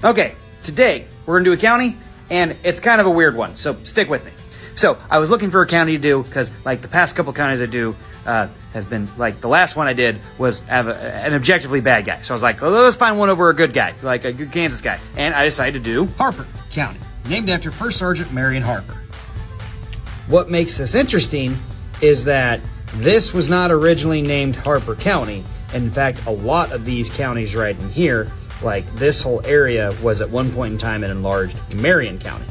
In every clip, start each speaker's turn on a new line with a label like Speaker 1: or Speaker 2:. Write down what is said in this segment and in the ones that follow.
Speaker 1: Okay, today we're gonna do a county, and it's kind of a weird one, so stick with me. So I was looking for a county to do because, like, the past couple counties I do has been like the last one I did was have an objectively bad guy. So I was like, well, let's find one over a good guy, like a good Kansas guy, and I decided to do Harper County, named after First Sergeant Marion Harper. What makes this interesting is that this was not originally named Harper County. In fact, a lot of these counties right in here, like this whole area, was at one point in time an enlarged Marion County.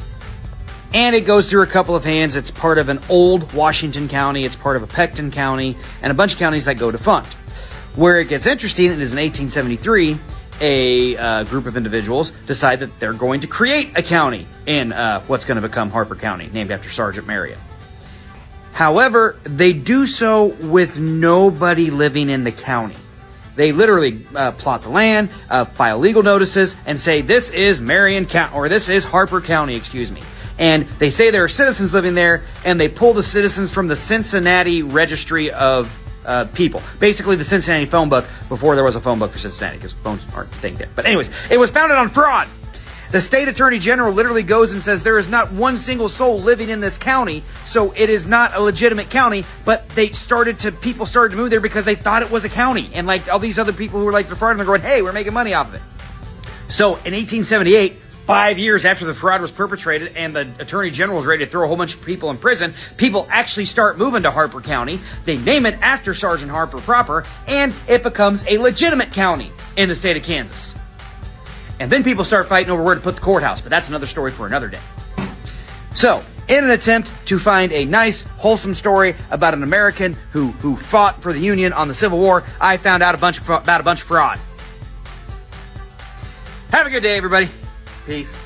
Speaker 1: And it goes through a couple of hands. It's part of an old Washington County, it's part of a Pecton County, and a bunch of counties that go defunct. Where it gets interesting is in 1873, a group of individuals decide that they're going to create a county in what's going to become Harper County, named after Sergeant Marion. However, they do so with nobody living in the county. They literally plot the land, file legal notices, and say, this is Marion County, or this is Harper County, excuse me. And they say there are citizens living there, and they pull the citizens from the Cincinnati Registry of People. Basically, the Cincinnati phone book before there was a phone book for Cincinnati, because phones aren't a thing there. But anyways, it was founded on fraud. The state attorney general literally goes and says there is not one single soul living in this county, so it is not a legitimate county, but people started to move there because they thought it was a county. And like all these other people who were like defrauding, they're going, hey, we're making money off of it. So in 1878, 5 years after the fraud was perpetrated and the attorney general was ready to throw a whole bunch of people in prison, people actually start moving to Harper County. They name it after Sergeant Harper proper, and it becomes a legitimate county in the state of Kansas. And then people start fighting over where to put the courthouse, but that's another story for another day. So, in an attempt to find a nice, wholesome story about an American who fought for the Union on the Civil War, I found out about a bunch of fraud. Have a good day, everybody. Peace.